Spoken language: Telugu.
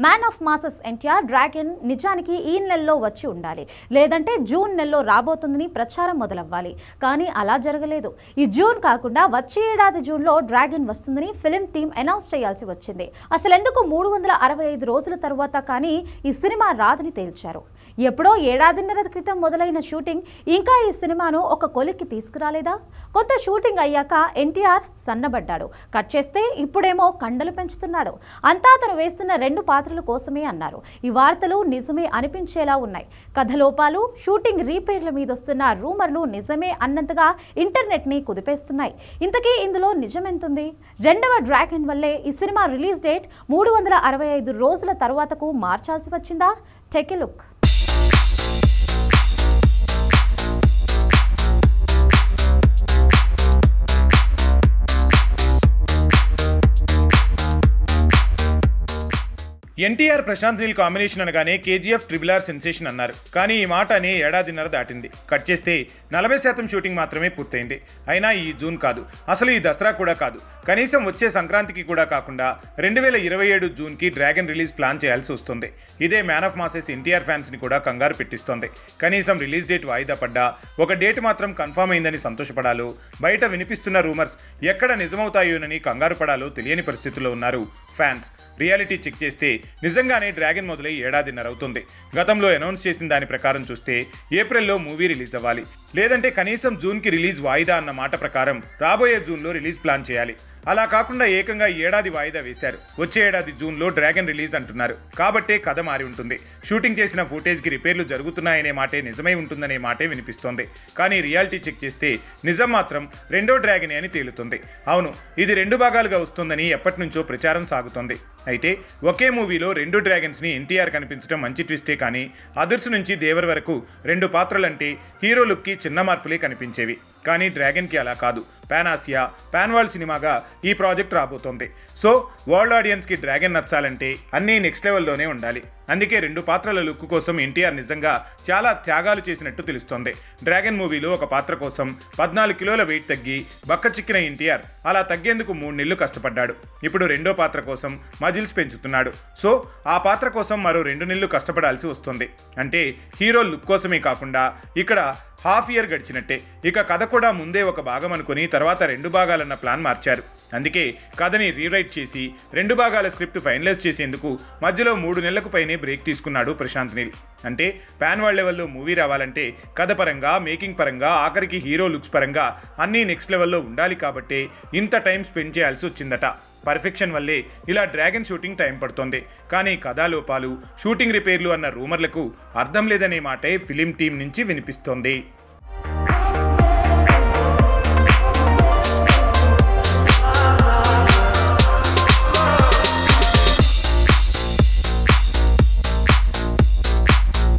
Man of masses NTR dragon నిజానికి ఈ నెలలో వచ్చి ఉండాలి, లేదంటే జూన్ నెలలో రాబోతుందని ప్రచారం మొదలవ్వాలి. కానీ అలా జరగలేదు. ఈ జూన్ కాకుండా వచ్చే ఏడాది జూన్లో డ్రాగన్ వస్తుందని ఫిలిం టీం అనౌన్స్ చేయాల్సి వచ్చింది. అసలెందుకు 365 రోజుల తర్వాత కానీ ఈ సినిమా రాదని తేల్చారు. ఎప్పుడో ఏడాదిన్నర క్రితం మొదలైన షూటింగ్ ఇంకా ఈ సినిమాను ఒక కొలిక్కి తీసుకురాలేదా? కొంత షూటింగ్ అయ్యాక ఎన్టీఆర్ సన్నబడ్డాడు. కట్ చేస్తే ఇప్పుడేమో కండలు పెంచుతున్నాడు. అంతా తను వేస్తున్న 2 పాత్రల కోసమే అన్నారు. ఈ వార్తలు నిజమే అనిపించేలా ఉన్నాయి. కథ లోపాలు, షూటింగ్ రీపేర్ల మీద వస్తున్న రూమర్లు నిజమే అన్నంతగా ఇంటర్నెట్ ని కుదిపేస్తున్నాయి. ఇంతకీ ఇందులో నిజమెంతుంది? 2వ డ్రాగన్ వల్లే ఈ సినిమా రిలీజ్ డేట్ 365 రోజుల తర్వాతకు మార్చాల్సి వచ్చిందా? Take a look. NTR Prashanth Neel combination అనగానే కేజీఎఫ్ RRR సెన్సేషన్ అన్నారు. కానీ ఈ మాట అని ఏడాదిన్నర దాటింది. కట్ చేస్తే 40% షూటింగ్ మాత్రమే పూర్తయింది. అయినా ఈ జూన్ కాదు, అసలు ఈ దసరా కూడా కాదు, కనీసం వచ్చే సంక్రాంతికి కూడా కాకుండా 2027 జూన్కి డ్రాగన్ రిలీజ్ ప్లాన్ చేయాల్సి వస్తుంది. ఇదే మ్యాన్ ఆఫ్ మాసెస్ ఎన్టీఆర్ ఫ్యాన్స్ని కూడా కంగారు పెట్టిస్తోంది. కనీసం రిలీజ్ డేట్ వాయిదా పడ్డా ఒక డేట్ మాత్రం కన్ఫర్మ్ అయిందని సంతోషపడాలో, బయట వినిపిస్తున్న రూమర్స్ ఎక్కడ నిజమవుతాయోనని కంగారు పడాలో తెలియని పరిస్థితుల్లో ఉన్నారు ఫ్యాన్స్. రియాలిటీ చెక్ చేస్తే నిజంగానే డ్రాగన్ మొదలై ఏడాదిన్నర అవుతుంది. గతంలో అనౌన్స్ చేసిన దాని ప్రకారం చూస్తే ఏప్రిల్లో మూవీ రిలీజ్ అవ్వాలి, లేదంటే కనీసం జూన్కి రిలీజ్ వాయిదా అన్న మాట ప్రకారం రాబోయే జూన్లో రిలీజ్ ప్లాన్ చేయాలి. అలా కాకుండా ఏకంగా ఏడాది వాయిదా వేశారు. వచ్చే ఏడాది జూన్లో డ్రాగన్ రిలీజ్ అంటున్నారు. కాబట్టే కథ మారి ఉంటుంది. షూటింగ్ చేసిన ఫుటేజ్కి రిపేర్లు జరుగుతున్నాయనే మాటే నిజమై ఉంటుందనే మాటే వినిపిస్తోంది. కానీ రియాలిటీ చెక్ చేస్తే నిజం మాత్రం 2వ డ్రాగనే అని తేలుతుంది. అవును, ఇది 2 భాగాలుగా వస్తుందని ఎప్పటి నుంచో ప్రచారం సాగుతోంది. అయితే ఒకే మూవీలో 2 డ్రాగన్స్ని ఎన్టీఆర్ కనిపించడం మంచి ట్విస్టే. కానీ అదుర్స్ నుంచి దేవర్ వరకు 2 పాత్రలంటే హీరో లుక్కి చిన్న మార్పులే కనిపించేవి. కానీ డ్రాగన్కి అలా కాదు. పాన్ ఆసియా, పాన్ వరల్డ్ సినిమాగా ఈ ప్రాజెక్ట్ రాబోతోంది. సో వరల్డ్ ఆడియన్స్కి డ్రాగన్ నచ్చాలంటే అన్నీ నెక్స్ట్ లెవెల్లోనే ఉండాలి. అందుకే 2 పాత్రల లుక్ కోసం ఎన్టీఆర్ నిజంగా చాలా త్యాగాలు చేసినట్టు తెలుస్తోంది. డ్రాగన్ మూవీలో ఒక పాత్ర కోసం 14 కిలోల వెయిట్ తగ్గి బక్క చిక్కిన ఎన్టీఆర్ అలా తగ్గేందుకు 3 నెలలు కష్టపడ్డాడు. ఇప్పుడు 2వ పాత్ర కోసం మజిల్స్ పెంచుతున్నాడు. సో ఆ పాత్ర కోసం మరో 2 నెలలు కష్టపడాల్సి వస్తుంది. అంటే హీరో లుక్ కోసమే కాకుండా ఇక్కడ హాఫ్ ఇయర్ గడిచినట్టే. ఇక కథ కూడా ముందే ఒక భాగం అనుకుని తర్వాత 2 భాగాలన్న ప్లాన్ మార్చారు. అందుకే కథని రీరైట్ చేసి 2 భాగాల స్క్రిప్ట్ ఫైనలైజ్ చేసేందుకు మధ్యలో 3 నెలలకు పైనే బ్రేక్ తీసుకున్నాడు ప్రశాంత్ నీల్. అంటే పాన్ వరల్డ్ లెవెల్లో మూవీ రావాలంటే కథ పరంగా, మేకింగ్ పరంగా, ఆఖరికి హీరో లుక్స్ పరంగా అన్నీ నెక్స్ట్ లెవెల్లో ఉండాలి. కాబట్టి ఇంత టైం స్పెండ్ చేయాల్సి వచ్చిందట. పర్ఫెక్షన్ వల్లే ఇలా డ్రాగన్ షూటింగ్ టైం పడుతోంది. కానీ కథాలోపాలు, షూటింగ్ రిపేర్లు అన్న రూమర్లకు అర్థం లేదనే మాటే ఫిలిం టీం నుంచి వినిపిస్తోంది.